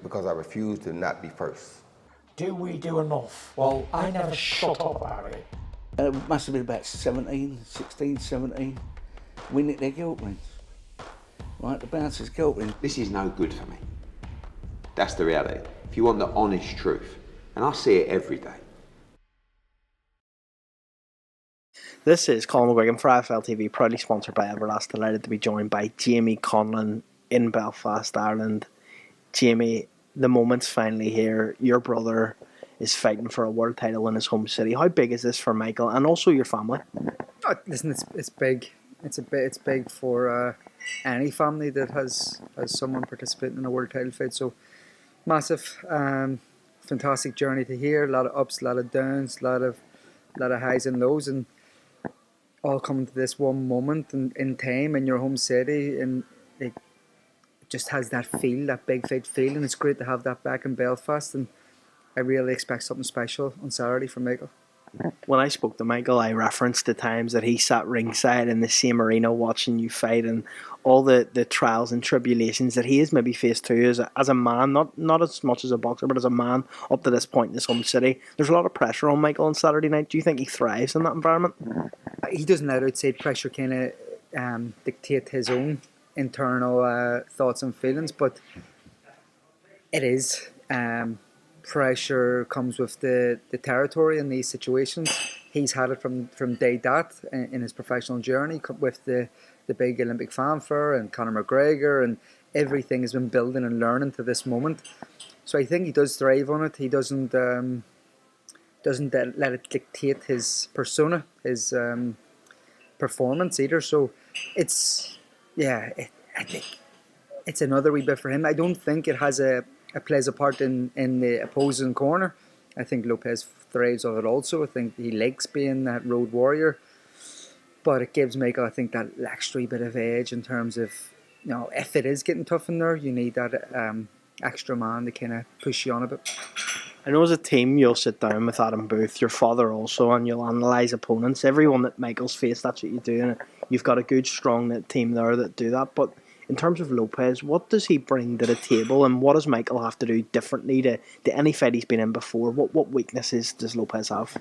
because I refuse to not be first. Do we do enough? Well, I never shut up about it. It must have been about 16, 17. We nicked their guilt rings. Right, the bouncers' guilt rings. This is no good for me. That's the reality. If you want the honest truth, and I see it every day. This is Colm McGuigan for IFL TV, proudly sponsored by Everlast. Delighted to be joined by Jamie Conlan in Belfast, Ireland. Jamie, the moment's finally here. Your brother is fighting for a world title in his home city. How big is this for Michael and also your family? Oh, listen, it's big. It's big for any family that has someone participating in a world title fight. So massive, fantastic journey to here. A lot of ups, a lot of downs, a lot of highs and lows, and all coming to this one moment in time in your home city, and it just has that feel, that big fight feel, and it's great to have that back in Belfast. And I really expect something special on Saturday from Michael. When I spoke to Michael, I referenced the times that he sat ringside in the same arena watching you fight and all the trials and tribulations that he has maybe faced too as a man, not as much as a boxer, but as a man up to this point in his home city. There's a lot of pressure on Michael on Saturday night. Do you think he thrives in that environment? He doesn't let outside pressure kind of dictate his own internal thoughts and feelings, but it is... pressure comes with the territory in these situations. He's had it from day dot in his professional journey with the big Olympic fanfare and Conor McGregor, and everything has been building and learning to this moment. So I think he does thrive on it. He doesn't let it dictate his persona, his performance either. So I think it's another wee bit for him. I don't think it has plays a part in the opposing corner. I think Lopez thrives on it also. I think he likes being that road warrior. But it gives Michael, I think, that extra bit of edge in terms of, if it is getting tough in there, you need that extra man to kind of push you on a bit. I know as a team you'll sit down with Adam Booth, your father also, and you'll analyse opponents. Everyone that Michael's faced, that's what you do. And you've got a good, strong team there that do that. But in terms of Lopez, what does he bring to the table, and what does Michael have to do differently to any fight he's been in before? What weaknesses does Lopez have?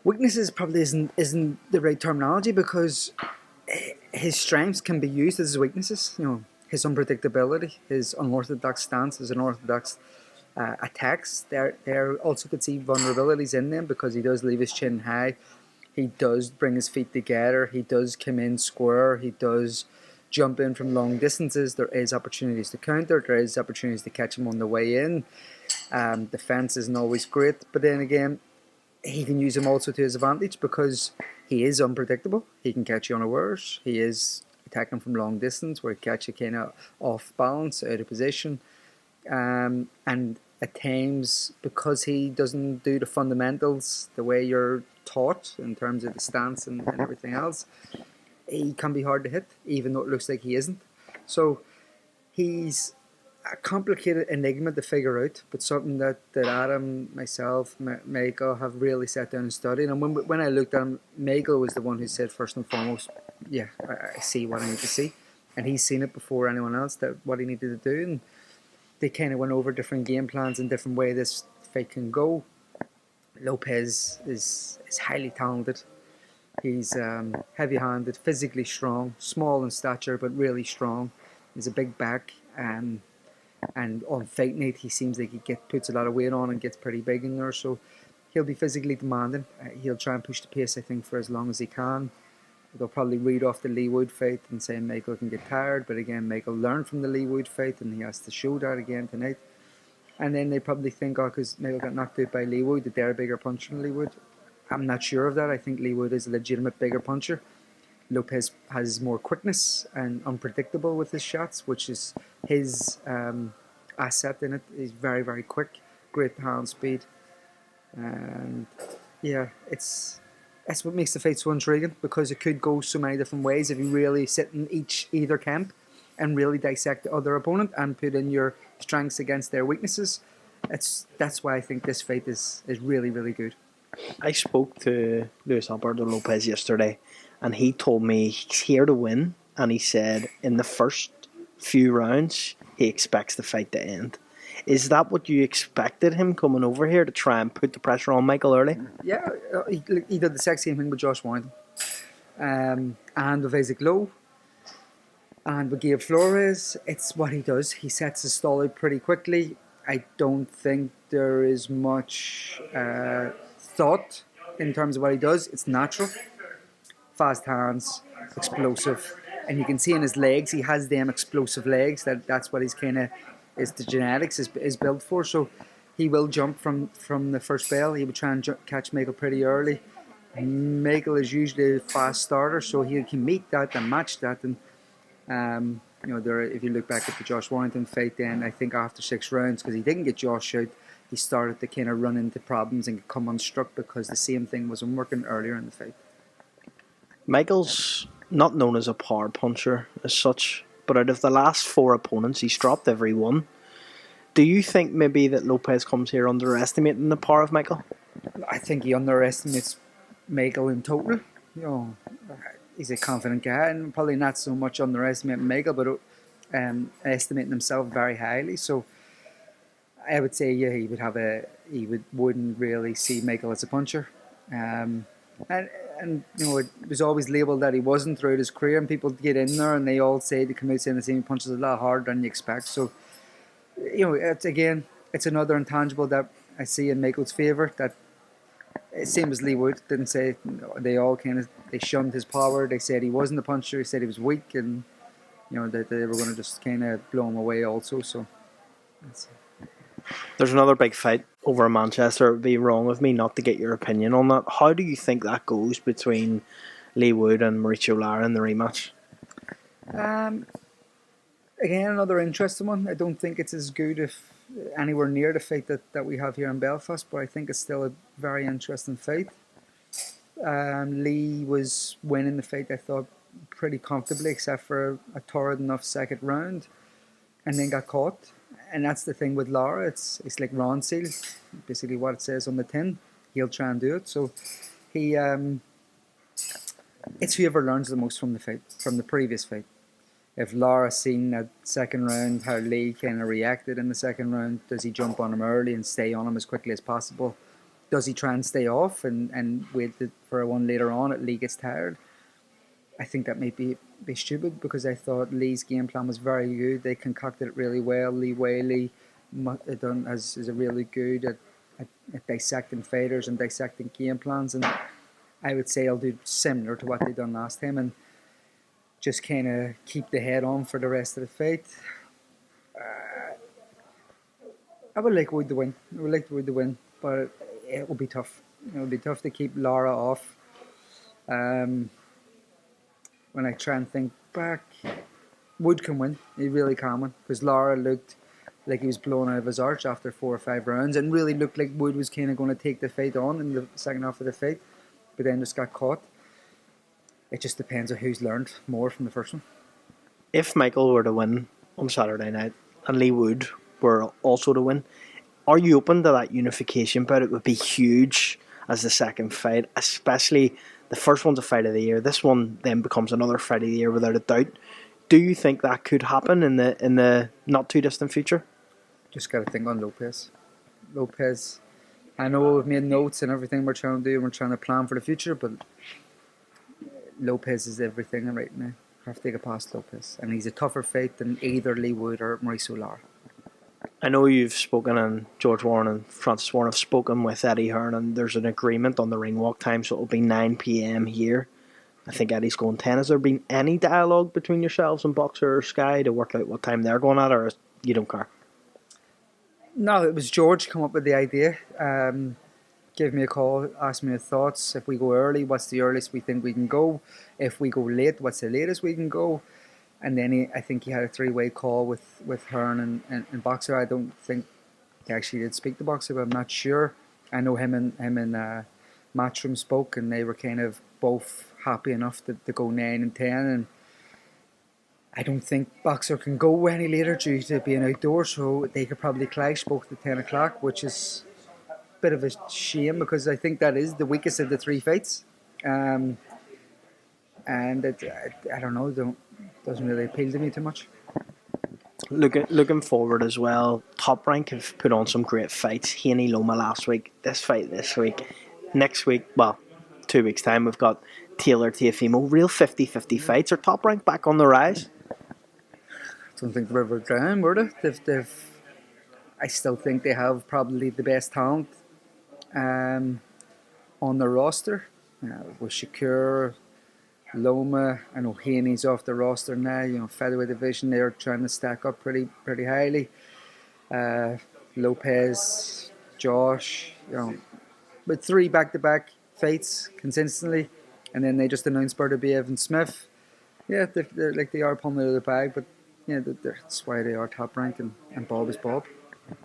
Weaknesses probably isn't the right terminology, because his strengths can be used as his weaknesses. His unpredictability, his unorthodox stance, his unorthodox attacks. There also could see vulnerabilities in them, because he does leave his chin high. He does bring his feet together. He does come in square. He does jump in from long distances. There is opportunities to counter. There is opportunities to catch him on the way in. Defense isn't always great, but then again, he can use him also to his advantage, because he is unpredictable. He can catch you unawares. He is attacking from long distance, where he catch you kind of off balance, out of position, and at times, because he doesn't do the fundamentals the way you're taught in terms of the stance and everything else, he can be hard to hit, even though it looks like he isn't. So he's a complicated enigma to figure out, but something that Adam, myself, Michael have really sat down and studied. And when I looked at him, Michael was the one who said first and foremost, I see what I need to see. And he's seen it before anyone else, that what he needed to do. And they kind of went over different game plans and different way this fight can go. Lopez is highly talented. He's heavy-handed, physically strong, small in stature, but really strong. He's a big back, and on fight night, he seems like he puts a lot of weight on and gets pretty big in there. So he'll be physically demanding. He'll try and push the pace, I think, for as long as he can. They'll probably read off the Lee Wood fight and say Michael can get tired, but again, Michael learned from the Lee Wood fight, and he has to show that again tonight. And then they probably think, because Michael got knocked out by Lee Wood, that they're a bigger puncher than Lee Wood. I'm not sure of that. I think Lee Wood is a legitimate bigger puncher. Lopez has more quickness and unpredictable with his shots, which is his asset in it. He's very, very quick, great hand speed. And that's what makes the fight so intriguing, because it could go so many different ways if you really sit in either camp and really dissect the other opponent and put in your strengths against their weaknesses. That's why I think this fight is really, really good. I spoke to Alberto Lopez yesterday, and he told me he's here to win, and he said in the first few rounds, he expects the fight to end. Is that what you expected him coming over here to try and put the pressure on Michael early? Yeah, he did the exact same thing with Josh Warrington. And with Isaac Lowe. And with Gabe Flores, it's what he does. He sets his stall out pretty quickly. I don't think there is much thought in terms of what he does. It's natural. Fast hands, explosive. And you can see in his legs, he has them explosive legs. That's what he's kind of, is the genetics is built for. So he will jump from the first bell. He would try and catch Michael pretty early. Michael is usually a fast starter, so he can meet that and match that. And if you look back at the Josh Warrington fight, then I think after 6 rounds, because he didn't get Josh out, he started to kind of run into problems and come unstruck because the same thing wasn't working earlier in the fight. Michael's not known as a power puncher as such, but out of the last 4 opponents, he's dropped every one. Do you think maybe that Lopez comes here underestimating the power of Michael? I think he underestimates Michael in total. He's a confident guy, and probably not so much underestimating Michael, but estimating himself very highly. So I would say, yeah, he wouldn't really see Michael as a puncher. And it was always labelled that he wasn't throughout his career, and people get in there and they all say they come out saying the same, he punches a lot harder than you expect. So it's another intangible that I see in Michael's favour. That same as Lee Wood didn't say. They shunned his power. They said he wasn't a puncher. He said he was weak, and that they were going to just kind of blow him away also. So there's another big fight over in Manchester. It would be wrong of me not to get your opinion on that. How do you think that goes between Lee Wood and Mauricio Lara in the rematch? Again, another interesting one. I don't think it's as good if anywhere near the fight that we have here in Belfast, but I think it's still a very interesting fight. Lee was winning the fight, I thought, pretty comfortably, except for a torrid enough second round, and then got caught. And that's the thing with Lara. It's like Ron Seal, basically what it says on the tin. He'll try and do it. So he, it's whoever learns the most from the fight, from the previous fight. If Lara seen that second round, how Lee kind of reacted in the second round, does he jump on him early and stay on him as quickly as possible? Does he try and stay off and wait for one later on if Lee gets tired? I think that may be stupid, because I thought Lee's game plan was very good. They concocted it really well. Lee Whaley is a really good at dissecting fighters and dissecting game plans, and I would say I'll do similar to what they done last time and just kind of keep the head on for the rest of the fight. I would like Wood to win. But it will be tough. It will be tough to keep Lara off. When I try and think back, Wood can win. He really can win, because Lara looked like he was blown out of his arch after 4 or 5 rounds, and really looked like Wood was kind of going to take the fight on in the second half of the fight, but then just got caught. It just depends on who's learned more from the first one. If Michael were to win on Saturday night and Lee Wood were also to win, are you open to that unification bout? It would be huge as the second fight, especially the first one's a fight of the year. This one then becomes another fight of the year without a doubt. Do you think that could happen in the not too distant future? Just got to think on Lopez. I know we've made notes and everything we're trying to do, and we're trying to plan for the future, but Lopez is everything right now. I have to take it past Lopez, and he's a tougher fight than either Lee Wood or Mauricio Lara. I know you've spoken, and George Warren and Francis Warren have spoken with Eddie Hearn, and there's an agreement on the ring walk time, so it'll be 9 p.m. here. I think Eddie's going 10. Has there been any dialogue between yourselves and Boxer or Sky to work out what time they're going at, or you don't care? No, it was George come up with the idea. Gave me a call, asked me the thoughts. If we go early, what's the earliest we think we can go? If we go late, what's the latest we can go? And then I think he had a 3-way call with Hearn and Boxer. I don't think he actually did speak to Boxer, but I'm not sure. I know him and Matchroom spoke, and they were kind of both happy enough to go 9 and 10. And I don't think Boxer can go any later due to being outdoors, so they could probably clash both at 10 o'clock, which is a bit of a shame, because I think that is the weakest of the 3 fights. And I don't know, doesn't really appeal to me too much. Looking forward as well, Top Rank have put on some great fights. Haney Loma last week, this fight this week. Next week, well, 2 weeks' time, we've got Taylor Teofimo. Real 50-50 fights. Are Top Rank back on the rise? Don't think they're ever drowned, were they? I still think they have probably the best talent on the roster. With Shakur, Loma, I know Haney's off the roster now. Featherweight division, they're trying to stack up pretty highly. Lopez, Josh, with 3 back-to-back fights consistently, and then they just announced Bertobiev and Smith. Yeah, they're like they are pulling out of the bag, but yeah, that's why they are Top Rank, and Bob is Bob.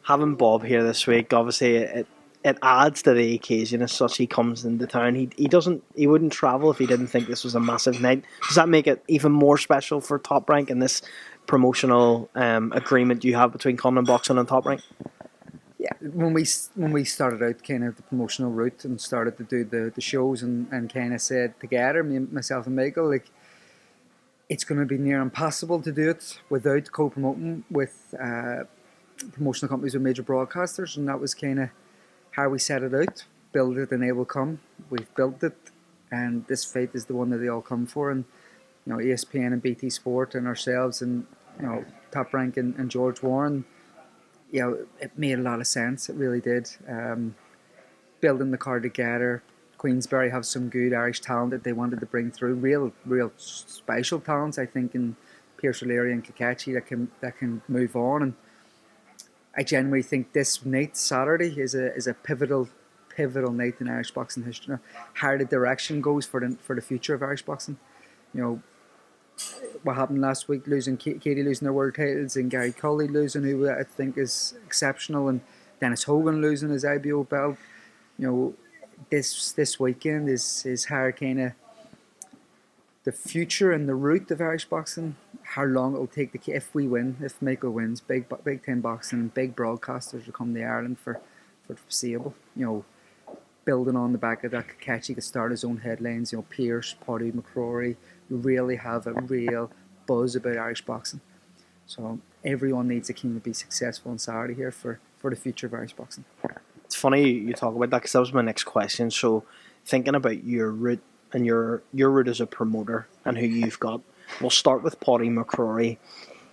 Having Bob here this week, obviously, it adds to the occasion as such. He comes into town. He wouldn't travel if he didn't think this was a massive night. Does that make it even more special for Top Rank and this promotional agreement you have between Conlan Boxing and Top Rank? Yeah, when we started out kind of the promotional route and started to do the shows and kind of said together, myself and Michael, like, it's going to be near impossible to do it without co-promoting with promotional companies with major broadcasters, and that was kind of how we set it out. Build it and they will come. We've built it, and this fight is the one that they all come for. And ESPN and BT Sport and ourselves and Top Rank and George Warren, it made a lot of sense. It really did. Building the card together. Queensberry have some good Irish talent that they wanted to bring through. Real special talents, I think, in Pierce O'Leary and Kakachi that can move on. And I genuinely think this night, Saturday, is a pivotal night in Irish boxing history. How the direction goes for the future of Irish boxing. What happened last week, Katie losing their world titles, and Gary Cully losing, who I think is exceptional, and Dennis Hogan losing his IBO belt. This weekend is how kind of the future and the route of Irish boxing, how long it will take if we win, if Michael wins, Big Ten boxing and big broadcasters will come to Ireland for the foreseeable. Building on the back of that, Kakachi could start his own headlines. Pierce, Paddy, McCrory, really have a real buzz about Irish boxing. So everyone needs a team to be successful on Saturday here for the future of Irish boxing. It's funny you talk about that because that was my next question. So thinking about your route and your route as a promoter and who you've got, we'll start with Paddy McCrory.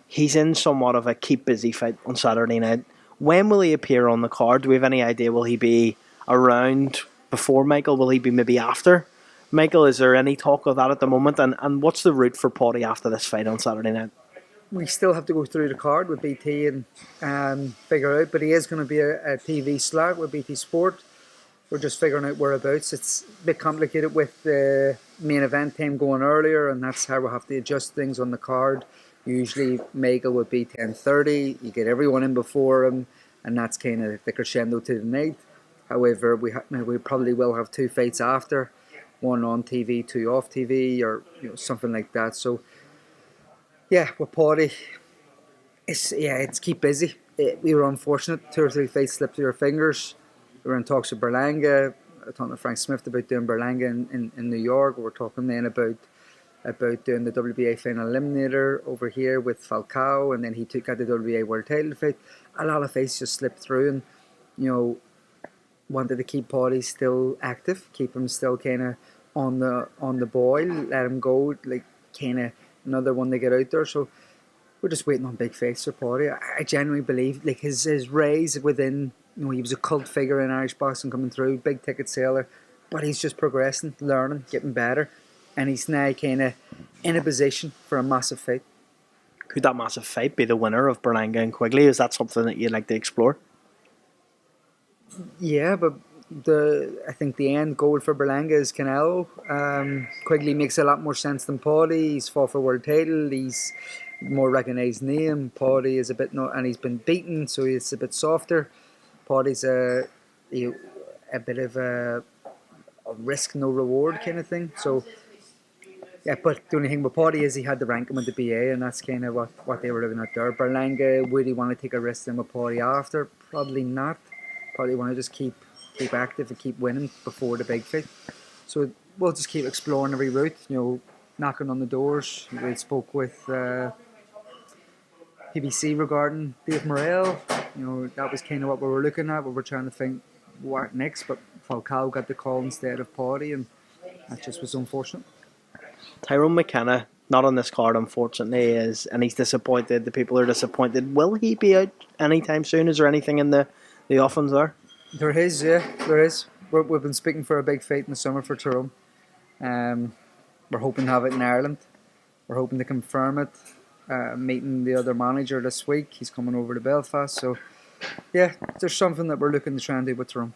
He's in somewhat of a keep busy fight on Saturday night. When will he appear on the card? Do we have any idea? Will he be around before Michael? Will he be maybe after Michael? Is there any talk of that at the moment? And what's the route for Paddy after this fight on Saturday night? We still have to go through the card with BT and figure out, but he is going to be a TV slot with BT Sport. We're just figuring out whereabouts. It's a bit complicated with the main event time going earlier, and that's how we'll have to adjust things on the card. Usually Michael would be 10:30. You get everyone in before him, and that's kind of the crescendo to the night. However, we probably will have 2 fights after, one on TV, 2 off TV, or something like that. So yeah, with Paddy, it's keep busy. We were unfortunate. 2 or 3 fights slipped through our fingers. We were in talks with Berlanga. I talked to Frank Smith about doing Berlanga in New York. We were talking then about doing the WBA final eliminator over here with Falcao, and then he got the WBA world title fight. A lot of fights just slipped through, and wanted to keep Paddy still active, keep him still kind of on the boil, let him go, like kind of another one to get out there. So we're just waiting on big fights for Paddy. I genuinely believe like his rise within, he was a cult figure in Irish boxing coming through, big ticket seller, but he's just progressing, learning, getting better, and he's now kind of in a position for a massive fight. Could that massive fight be the winner of Berlanga and Quigley? Is that something that you'd like to explore? Yeah, but I think the end goal for Berlanga is Canelo. Quigley makes a lot more sense than Paddy. He's fought for world title. He's more recognised name. Paddy is a bit and he's been beaten, so he's a bit softer. Paddy's a bit of a risk no reward kind of thing. So yeah, but the only thing with Paddy is he had the ranking with the BA, and that's kind of what they were looking at there. Berlanga, would he want to take a risk then with Paddy after? Probably not. Probably want to just keep active and keep winning before the big fight. So we'll just keep exploring every route, knocking on the doors. We spoke with PBC regarding Dave Morrell. You know, that was kind of what we were looking at. We were trying to think what next, but Falcao got the call instead of Potty, and that just was unfortunate. Tyrone McKenna, not on this card, unfortunately, and he's disappointed. The people are disappointed. Will he be out anytime soon? Is there anything in the offings there? There is, yeah, there is. We've been speaking for a big fight in the summer for Tyrone. We're hoping to have it in Ireland. We're hoping to confirm it. Meeting the other manager this week. He's coming over to Belfast. So, yeah, there's something that we're looking to try and do with Tyrone.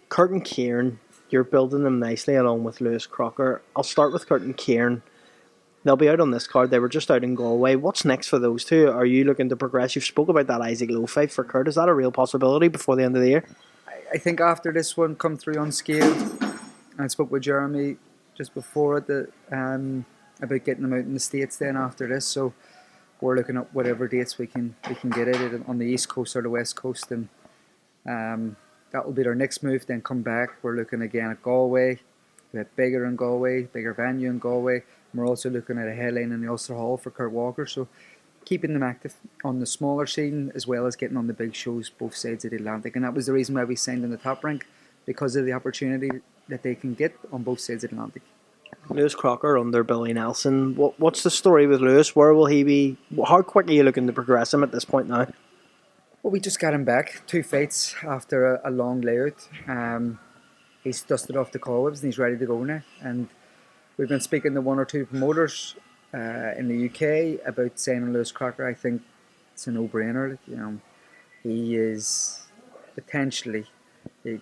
Curtin Kieran, you're building them nicely along with Lewis Crocker. I'll start with Curtin Kieran. They'll be out on this card. They were just out in Galway. What's next for those two? Are you looking to progress? You've spoke about that Isaac Lowe fight for Kurt. Is that a real possibility before the end of the year? I think after this one come through unscathed, I spoke with Jeremy just before it about getting them out in the States then after this. So we're looking at whatever dates we can get it on the East Coast or the West Coast, and that will be our next move. Then come back. We're looking again at Galway. We have bigger in Galway, bigger venue in Galway. We're also looking at a headline in the Ulster Hall for Kurt Walker. So keeping them active on the smaller scene as well as getting on the big shows both sides of the Atlantic. And that was the reason why we signed in the Top Rank, because of the opportunity that they can get on both sides of the Atlantic. Lewis Crocker under Billy Nelson. What's the story with Lewis? Where will he be? How quickly are you looking to progress him at this point now? Well, we just got him back 2 fights after a long layout. He's dusted off the cobwebs and he's ready to go now. And we've been speaking to 1 or 2 promoters in the UK about signing Lewis Crocker. I think it's a no-brainer. You know, he is potentially he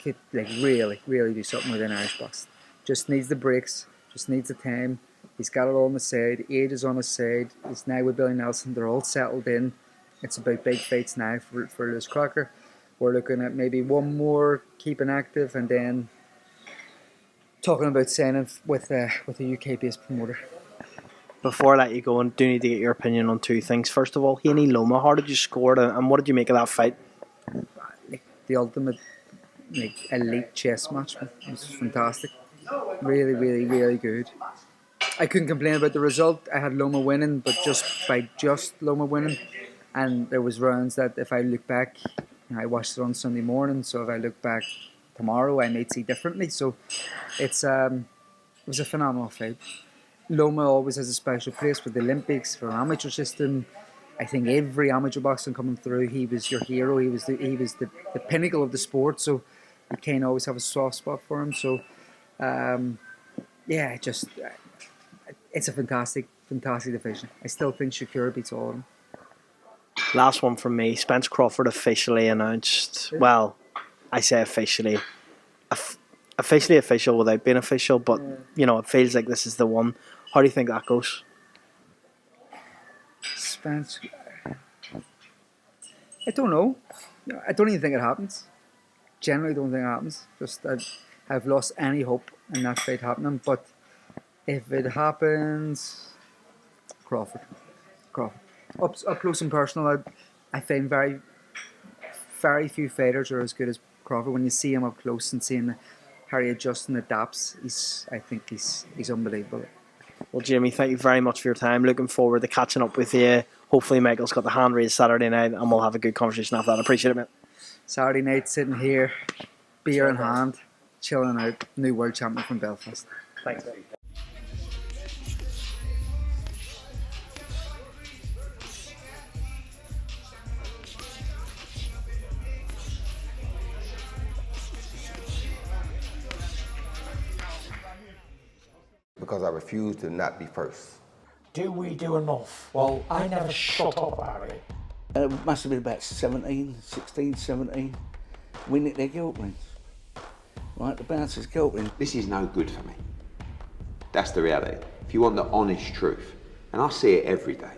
could really do something with an Irish box. Just needs the breaks, just needs the time. He's got it all on the side. Age is on his side. He's now with Billy Nelson. They're all settled in. It's about big fights now for Lewis Crocker. We're looking at maybe one more, keeping active, and then talking about signing with a UK-based promoter. Before I let you go, I do need to get your opinion on 2 things. First of all, Haney Loma, how did you score it, and what did you make of that fight? The ultimate elite chess match. It was fantastic. Really good. I couldn't complain about the result. I had Loma winning, but just Loma winning. And there was rounds that if I look back, I watched it on Sunday morning, so if I look back tomorrow, I might see differently. So it was a phenomenal fight. Loma always has a special place for the Olympics, for amateur system. I think every amateur boxing coming through, he was your hero. He was the pinnacle of the sport. So you can't always have a soft spot for him. So it's a fantastic division. I still think Shakur beats all of them. Last one from me. Spence Crawford officially announced. Well, I say officially. Officially official without being official, but you know, it feels like this is the one. How do you think that goes? Spence, I don't know. I don't even think it happens. Generally, don't think it happens. Just I've lost any hope in that fight happening. But if it happens, Crawford. Up close and personal, I find very few fighters are as good as Crawford. When you see him up close and seeing how he adjusts and adapts, I think he's unbelievable. Well, Jamie, thank you very much for your time. Looking forward to catching up with you. Hopefully Michael's got the hand raised Saturday night and we'll have a good conversation after that. I appreciate it, mate. Saturday night, sitting here, beer in hand, chilling out, new world champion from Belfast. Thanks, mate. Because I refuse to not be first. Do we do enough? Well, I never shut up about it. It must have been about 16, 17. We nicked their guilt rings. Right, the bouncers' guilt rings. This is no good for me. That's the reality. If you want the honest truth, and I see it every day,